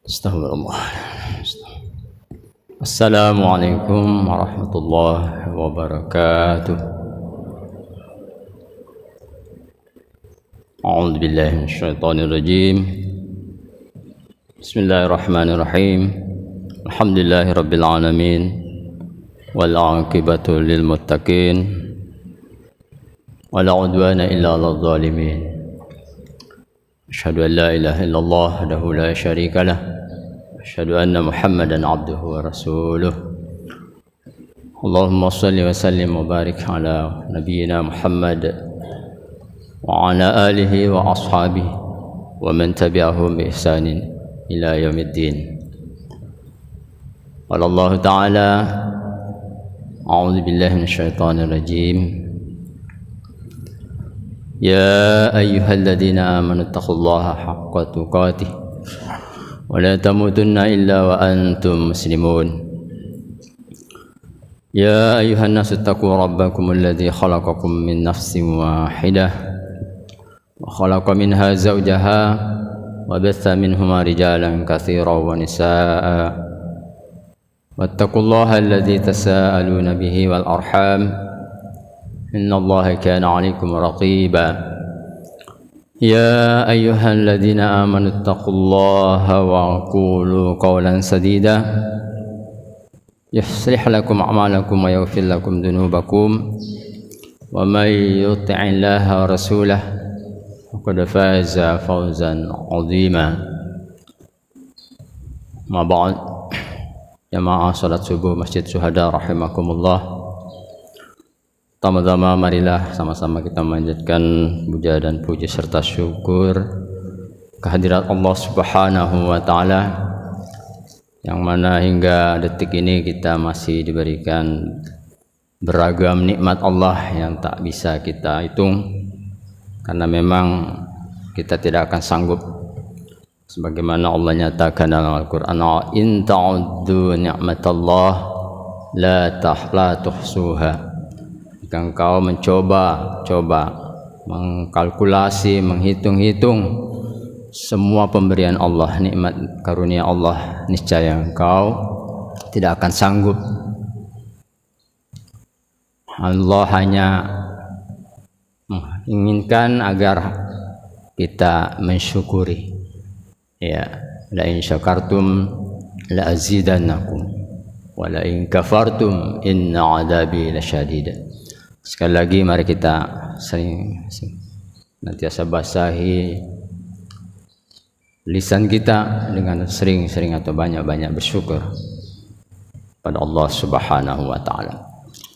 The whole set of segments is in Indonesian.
Astagfirullah. Assalamualaikum warahmatullahi wabarakatuh. A'udzu billahi minasyaitonir rajim. Bismillahirrahmanirrahim. Alhamdulillahirabbil alamin. Wal 'aqibatu lil muttaqin. Wala 'udwana illa 'alal zalimin. Asyhadu an la ilaha illallah wahdahu la syarika lah. Asyhadu anna Muhammadan abduhu wa rasuluh. Allahumma shalli wa sallim wa barik ala nabiyyina Muhammad wa ala alihi wa ashabihi wa man tabi'ahum bi ihsanin ila yaumiddin. Qala Allah ta'ala a'udzu billahi minasyaitonir rajim. يا أيها الذين آمنوا اتقوا الله حق تقاته ولا تموتن إلا وأنتم مسلمون يا أيها الناس اتقوا ربكم الذي خلقكم من نفس واحدة وخلق منها زوجها وبث منهما رجالا كثيرا ونساء واتقوا الله الذي تساءلون به والأرحام إن الله كان عليكم رقيبا يا أيها الذين آمنوا اتقوا الله وقولوا قولا سديدا يصلح لكم أعمالكم ويغفر لكم ذنوبكم ومن يطع الله ورسوله فقد فاز فوزا عظيما. ما بعد جماعة صلاة subuh Masjid Syuhada rahimakumullah. Pertama-tama marilah sama-sama kita memanjatkan puja dan puji serta syukur kehadirat Allah Subhanahu wa taala yang mana hingga detik ini kita masih diberikan beragam nikmat Allah yang tak bisa kita hitung, karena memang kita tidak akan sanggup sebagaimana Allah nyatakan dalam Al-Qur'an, in ta'uddu ni'matallah la tuhsuha. Jika engkau mencoba mengkalkulasi, menghitung-hitung semua pemberian Allah, nikmat karunia Allah, niscaya engkau tidak akan sanggup. Allah hanya menginginkan agar kita mensyukuri. Ya, la in syakartum la azidannakum wa la in kafartum inna adabi lasyadid. Sekali lagi mari kita sering nantiasa basahi lisan kita dengan sering-sering atau banyak-banyak bersyukur pada Allah Subhanahu wa taala.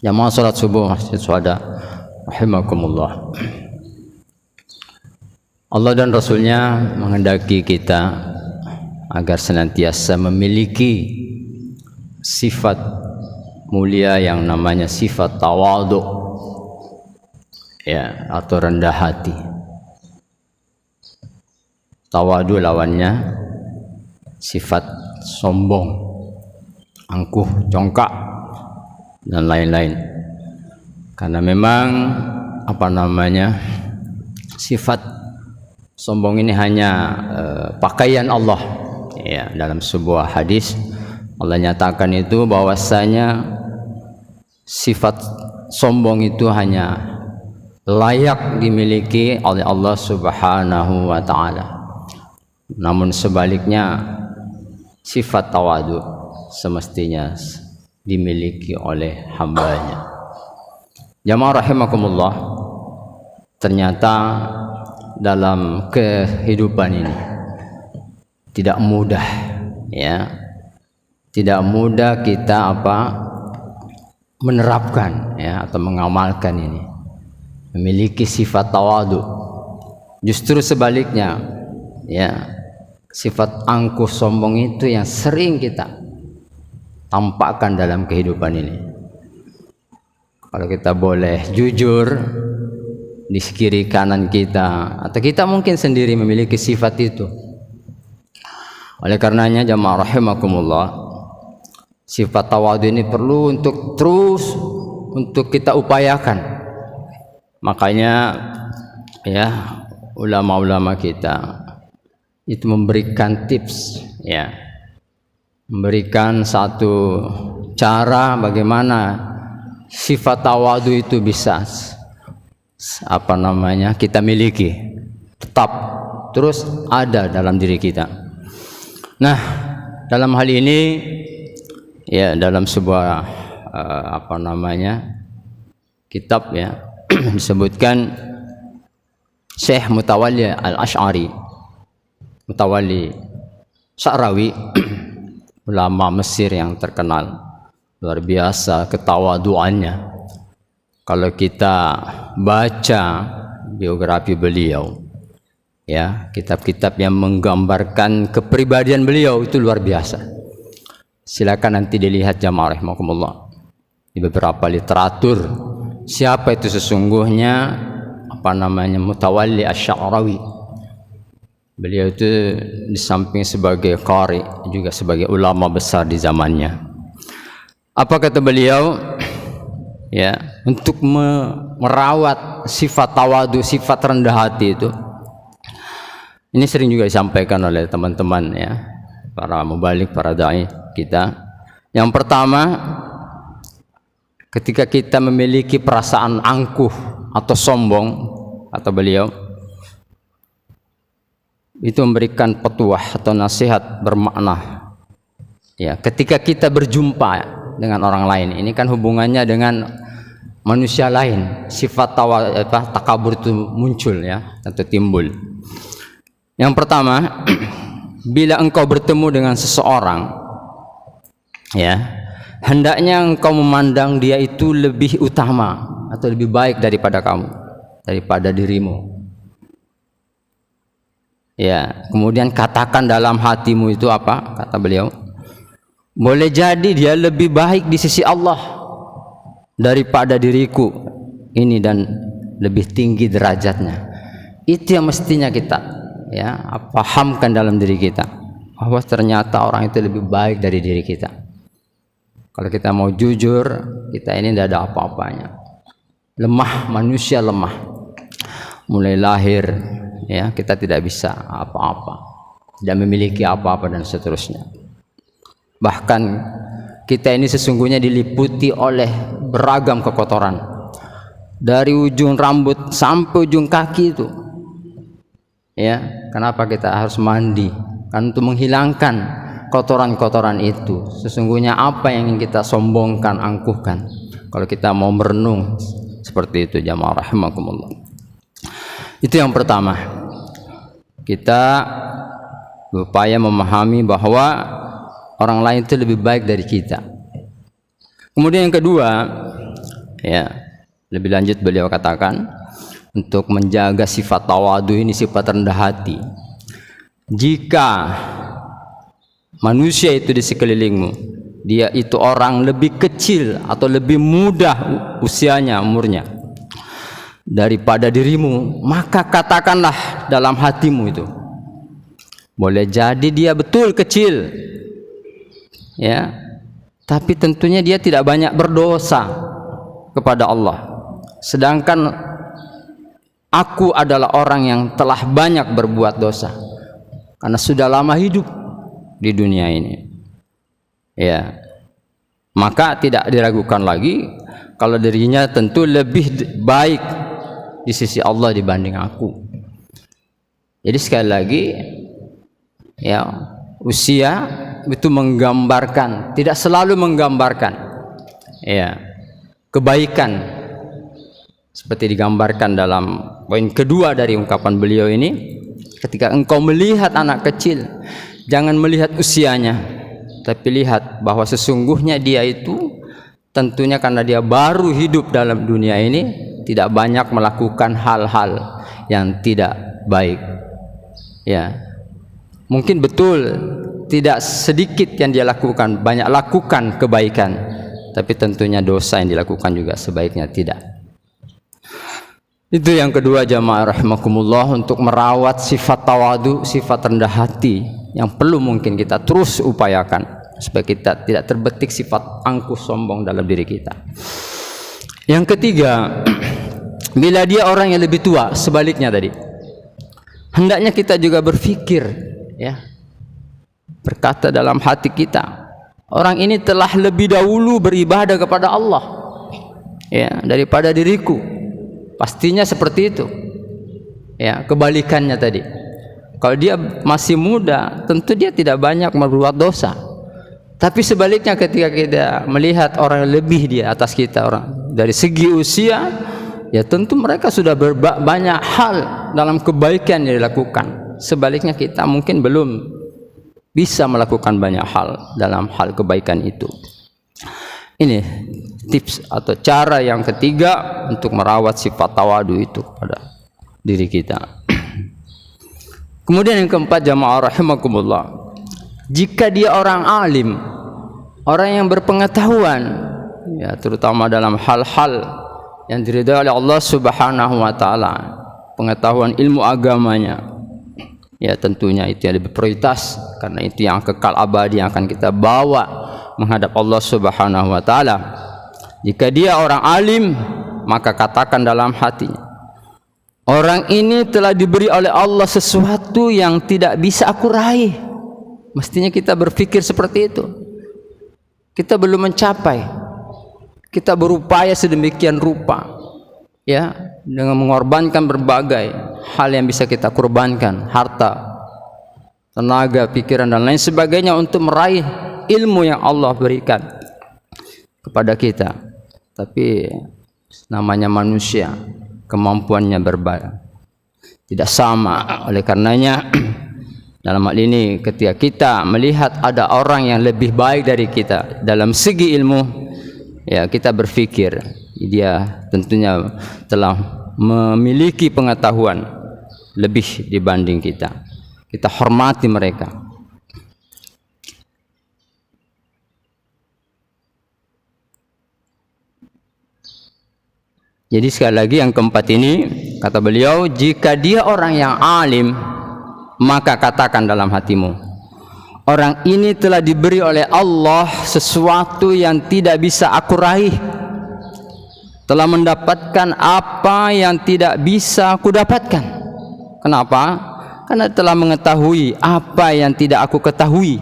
Jamaah salat subuh Masjid Syuhada rahimakumullah. Allah dan Rasulnya menghendaki kita agar senantiasa memiliki sifat mulia yang namanya sifat tawadhu, ya, atau rendah hati. Tawadu lawannya sifat sombong, angkuh, congkak dan lain-lain. Karena memang sifat sombong ini hanya pakaian Allah. Ya, dalam sebuah hadis Allah nyatakan itu bahwasanya sifat sombong itu hanya layak dimiliki oleh Allah Subhanahu wa taala. Namun sebaliknya sifat tawadu semestinya dimiliki oleh hambanya. Jamaah rahimakumullah, ternyata dalam kehidupan ini tidak mudah, ya. Tidak mudah kita menerapkan, ya, atau mengamalkan ini, memiliki sifat tawadu. Justru sebaliknya, ya, sifat angkuh sombong itu yang sering kita tampakkan dalam kehidupan ini. Kalau kita boleh jujur, di kiri kanan kita atau kita mungkin sendiri memiliki sifat itu. Oleh karenanya jamaah rahimakumullah, sifat tawadu ini perlu untuk kita upayakan. Makanya, ya, ulama-ulama kita itu memberikan tips ya, memberikan satu cara bagaimana sifat tawadu itu bisa kita miliki, tetap terus ada dalam diri kita. Nah, dalam hal ini ya, dalam sebuah kitab ya disebutkan Syekh Mutawalli Al-Asy'ari, Mutawalli Sya'rawi, ulama Mesir yang terkenal, luar biasa ketawaduannya. Kalau kita baca biografi beliau, ya, kitab-kitab yang menggambarkan kepribadian beliau itu luar biasa. Silakan nanti dilihat jamaah rahimakumullah di beberapa literatur siapa itu sesungguhnya Mutawalli Asy-Sya'rawi. Beliau itu di samping sebagai qari juga sebagai ulama besar di zamannya. Apa kata beliau? Ya, untuk merawat sifat tawadu, sifat rendah hati itu. Ini sering juga disampaikan oleh teman-teman ya, para mubalik, para dai kita. Yang pertama, ketika kita memiliki perasaan angkuh atau sombong, kata beliau, itu memberikan petuah atau nasihat bermakna. Ya, ketika kita berjumpa dengan orang lain, ini kan hubungannya dengan manusia lain, sifat takabur itu muncul ya, atau timbul. Yang pertama, bila engkau bertemu dengan seseorang, ya, hendaknya engkau memandang dia itu lebih utama atau lebih baik daripada kamu, daripada dirimu. Ya, kemudian katakan dalam hatimu itu apa? Kata beliau, boleh jadi dia lebih baik di sisi Allah daripada diriku ini dan lebih tinggi derajatnya. Itu yang mestinya kita ya pahamkan dalam diri kita, bahwa ternyata orang itu lebih baik dari diri kita. Kalau kita mau jujur, kita ini tidak ada apa-apanya, lemah, manusia lemah, mulai lahir ya kita tidak bisa apa-apa, tidak memiliki apa-apa dan seterusnya. Bahkan kita ini sesungguhnya diliputi oleh beragam kekotoran, dari ujung rambut sampai ujung kaki itu. Ya, kenapa kita harus mandi? Kan untuk menghilangkan kotoran-kotoran itu. Sesungguhnya apa yang ingin kita sombongkan, angkuhkan? Kalau kita mau merenung seperti itu, jamaah rahimakumullah. Itu yang pertama. Kita berupaya memahami bahwa orang lain itu lebih baik dari kita. Kemudian yang kedua, ya, lebih lanjut beliau katakan, untuk menjaga sifat tawadu ini, sifat rendah hati. Jika manusia itu di sekelilingmu, dia itu orang lebih kecil atau lebih muda usianya, umurnya daripada dirimu, maka katakanlah dalam hatimu itu, boleh jadi dia betul kecil ya, tapi tentunya dia tidak banyak berdosa kepada Allah, sedangkan aku adalah orang yang telah banyak berbuat dosa karena sudah lama hidup di dunia ini. Ya, maka tidak diragukan lagi kalau dirinya tentu lebih baik di sisi Allah dibanding aku. Jadi sekali lagi ya, usia itu menggambarkan, tidak selalu menggambarkan ya kebaikan, seperti digambarkan dalam poin kedua dari ungkapan beliau ini. Ketika engkau melihat anak kecil, jangan melihat usianya, tapi lihat bahwa sesungguhnya dia itu tentunya karena dia baru hidup dalam dunia ini, tidak banyak melakukan hal-hal yang tidak baik ya. Mungkin betul tidak sedikit yang dia lakukan, banyak lakukan kebaikan, tapi tentunya dosa yang dilakukan juga sebaiknya tidak. Itu yang kedua, jamaah rahimakumullah, untuk merawat sifat tawadu, sifat rendah hati yang perlu mungkin kita terus upayakan supaya kita tidak terbetik sifat angkuh sombong dalam diri kita. Yang ketiga, bila dia orang yang lebih tua, sebaliknya tadi, hendaknya kita juga berpikir ya, berkata dalam hati kita, orang ini telah lebih dahulu beribadah kepada Allah ya daripada diriku. Pastinya seperti itu. Ya, kebalikannya tadi. Kalau dia masih muda, tentu dia tidak banyak berbuat dosa. Tapi sebaliknya ketika kita melihat orang yang lebih di atas kita, orang dari segi usia, ya tentu mereka sudah banyak hal dalam kebaikan yang dilakukan. Sebaliknya kita mungkin belum bisa melakukan banyak hal dalam hal kebaikan itu. Ini tips atau cara yang ketiga untuk merawat sifat tawadu itu pada diri kita. Kemudian yang keempat, jamaah rahimakumullah, jika dia orang alim, orang yang berpengetahuan ya, terutama dalam hal-hal yang diridhai oleh Allah Subhanahu wa taala, pengetahuan ilmu agamanya, ya tentunya itu yang lebih prioritas, karena itu yang kekal abadi yang akan kita bawa menghadap Allah Subhanahu wa taala. Jika dia orang alim, maka katakan dalam hatinya, orang ini telah diberi oleh Allah sesuatu yang tidak bisa aku raih. Mestinya kita berpikir seperti itu. Kita belum mencapai, kita berupaya sedemikian rupa ya, dengan mengorbankan berbagai hal yang bisa kita korbankan, harta, tenaga, pikiran dan lain sebagainya untuk meraih ilmu yang Allah berikan kepada kita. Tapi namanya manusia, kemampuannya berbeda, tidak sama. Oleh karenanya dalam hal ini ketika kita melihat ada orang yang lebih baik dari kita dalam segi ilmu, ya kita berpikir dia tentunya telah memiliki pengetahuan lebih dibanding kita. Kita hormati mereka. Jadi sekali lagi yang keempat ini, kata beliau, jika dia orang yang alim, maka katakan dalam hatimu, orang ini telah diberi oleh Allah sesuatu yang tidak bisa aku raih, telah mendapatkan apa yang tidak bisa aku dapatkan. Kenapa? Karena telah mengetahui apa yang tidak aku ketahui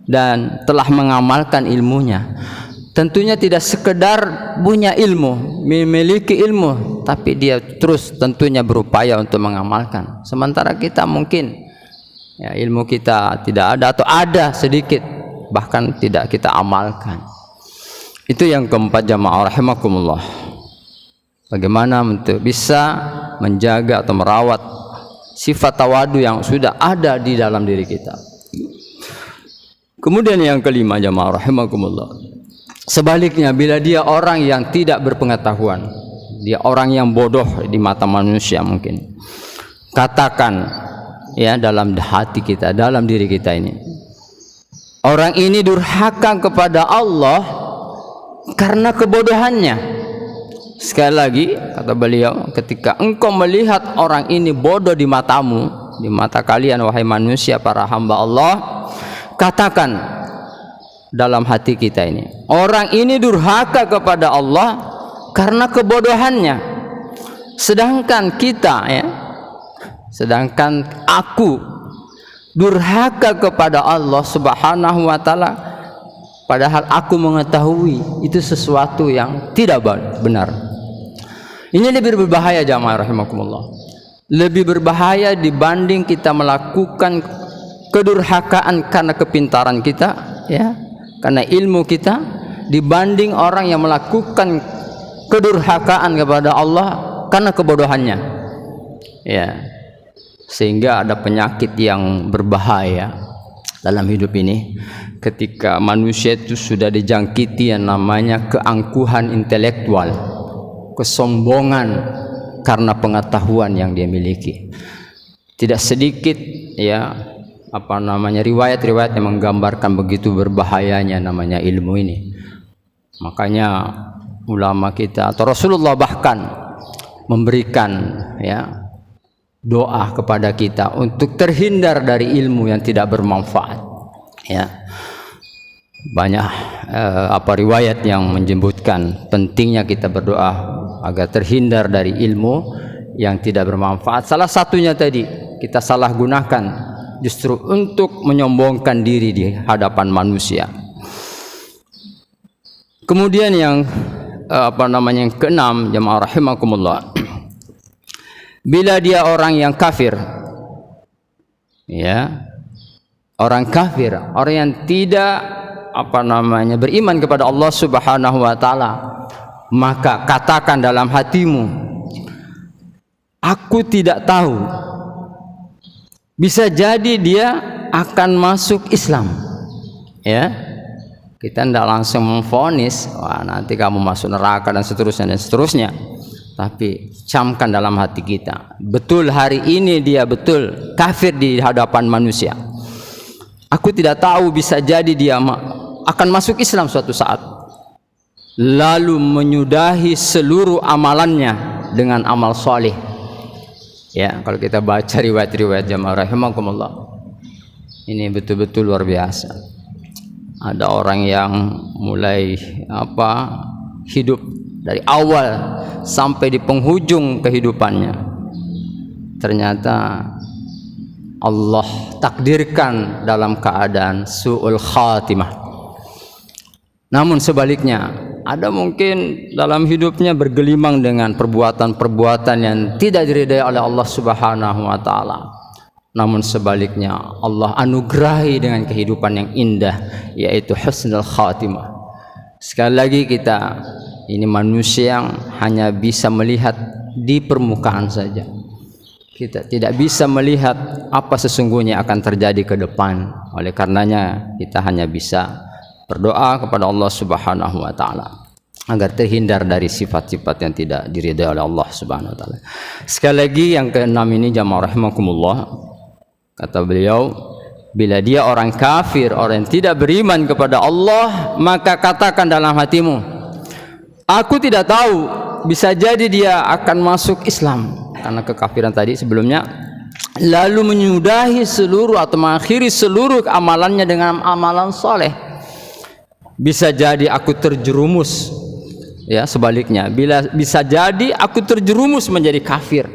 dan telah mengamalkan ilmunya. Tentunya tidak sekedar punya ilmu, memiliki ilmu, tapi dia terus tentunya berupaya untuk mengamalkan. Sementara kita mungkin ya, ilmu kita tidak ada atau ada sedikit, bahkan tidak kita amalkan. Itu yang keempat, jamaah rahimakumullah. Bagaimana untuk bisa menjaga atau merawat sifat tawadu yang sudah ada di dalam diri kita. Kemudian yang kelima, jamaah rahimakumullah, sebaliknya, bila dia orang yang tidak berpengetahuan, dia orang yang bodoh di mata manusia mungkin, katakan ya dalam hati kita, dalam diri kita ini, orang ini durhaka kepada Allah karena kebodohannya. Sekali lagi kata beliau, ketika engkau melihat orang ini bodoh di matamu, di mata kalian wahai manusia, para hamba Allah, katakan dalam hati kita ini, orang ini durhaka kepada Allah karena kebodohannya. Sedangkan kita ya, sedangkan aku durhaka kepada Allah Subhanahu wa taala, padahal aku mengetahui itu sesuatu yang tidak benar. Ini lebih berbahaya, jamaah rahimakumullah. Lebih berbahaya dibanding kita melakukan kedurhakaan karena kepintaran kita ya, karena ilmu kita, dibanding orang yang melakukan kedurhakaan kepada Allah karena kebodohannya ya. Sehingga ada penyakit yang berbahaya dalam hidup ini ketika manusia itu sudah dijangkiti yang namanya keangkuhan intelektual, kesombongan karena pengetahuan yang dia miliki. Tidak sedikit ya riwayat-riwayat yang menggambarkan begitu berbahayanya namanya ilmu ini. Makanya ulama kita atau Rasulullah bahkan memberikan ya doa kepada kita untuk terhindar dari ilmu yang tidak bermanfaat ya. Banyak riwayat yang menyebutkan pentingnya kita berdoa agar terhindar dari ilmu yang tidak bermanfaat. Salah satunya tadi, kita salah gunakan justru untuk menyombongkan diri di hadapan manusia. Kemudian yang yang keenam, jemaah rahimakumullah, bila dia orang yang kafir, ya, orang kafir, orang yang tidak beriman kepada Allah Subhanahu wa taala, maka katakan dalam hatimu, aku tidak tahu, bisa jadi dia akan masuk Islam. Ya, kita tidak langsung memvonis, wah nanti kamu masuk neraka dan seterusnya, tapi camkan dalam hati kita, betul hari ini dia betul kafir di hadapan manusia. Aku tidak tahu, bisa jadi dia akan masuk Islam suatu saat, lalu menyudahi seluruh amalannya dengan amal soleh. Ya, kalau kita baca riwayat-riwayat jamaah rahimakumullah, ini betul-betul luar biasa. Ada orang yang mulai hidup dari awal sampai di penghujung kehidupannya, ternyata Allah takdirkan dalam keadaan su'ul khatimah. Namun sebaliknya, ada mungkin dalam hidupnya bergelimang dengan perbuatan-perbuatan yang tidak diridai oleh Allah Subhanahu wa taala. Namun sebaliknya, Allah anugerahi dengan kehidupan yang indah, yaitu husnul khatimah. Sekali lagi, kita ini manusia yang hanya bisa melihat di permukaan saja. Kita tidak bisa melihat apa sesungguhnya akan terjadi ke depan. Oleh karenanya, kita hanya bisa berdoa kepada Allah Subhanahu wa taala agar terhindar dari sifat-sifat yang tidak diridai oleh Allah Subhanahu wa taala. Sekali lagi, yang keenam ini jamaah rahimakumullah, kata beliau, bila dia orang kafir, orang yang tidak beriman kepada Allah, maka katakan dalam hatimu, aku tidak tahu, bisa jadi dia akan masuk Islam karena kekafiran tadi sebelumnya, lalu menyudahi seluruh atau mengakhiri seluruh amalannya dengan amalan soleh. Bisa jadi aku terjerumus, ya sebaliknya, bisa jadi aku terjerumus menjadi kafir,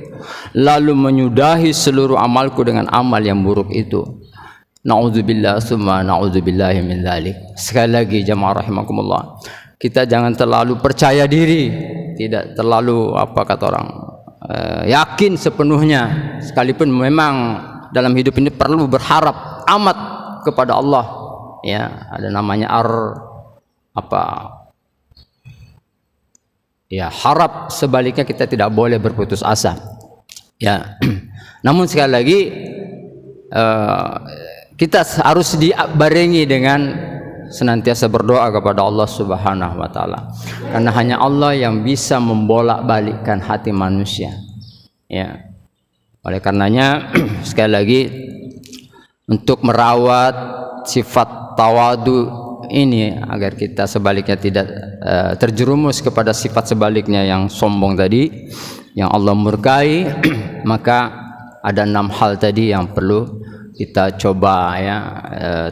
lalu menyudahi seluruh amalku dengan amal yang buruk itu. Na'udzubillah summa na'udzubillahi min dzalik. Sekali lagi jamaah rahimakumullah, kita jangan terlalu percaya diri, tidak terlalu yakin sepenuhnya, sekalipun memang dalam hidup ini perlu berharap amat kepada Allah. Ya, ada namanya harap, sebaliknya kita tidak boleh berputus asa. Ya, namun sekali lagi kita harus dibarengi dengan senantiasa berdoa kepada Allah Subhanahu wa taala, karena hanya Allah yang bisa membolak-balikkan hati manusia. Ya, oleh karenanya sekali lagi, untuk merawat sifat tawadu ini agar kita sebaliknya tidak terjerumus kepada sifat sebaliknya yang sombong tadi, yang Allah murkai, maka ada 6 hal tadi yang perlu kita coba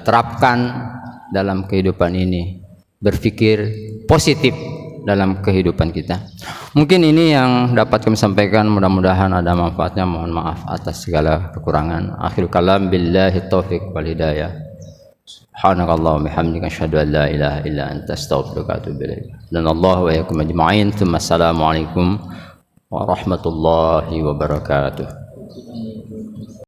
terapkan dalam kehidupan ini. Berpikir positif dalam kehidupan kita. Mungkin ini yang dapat kami sampaikan, mudah-mudahan ada manfaatnya. Mohon maaf atas segala kekurangan. Akhirul kalam, billahi taufiq wal hidayah. Subhanakallahumma bihamdika asyhadu an la ilaha illa anta astaghfiruka wa atubu ilaik. Dan Allah wa yakum ajma'in. Assalamualaikum warahmatullahi wabarakatuh.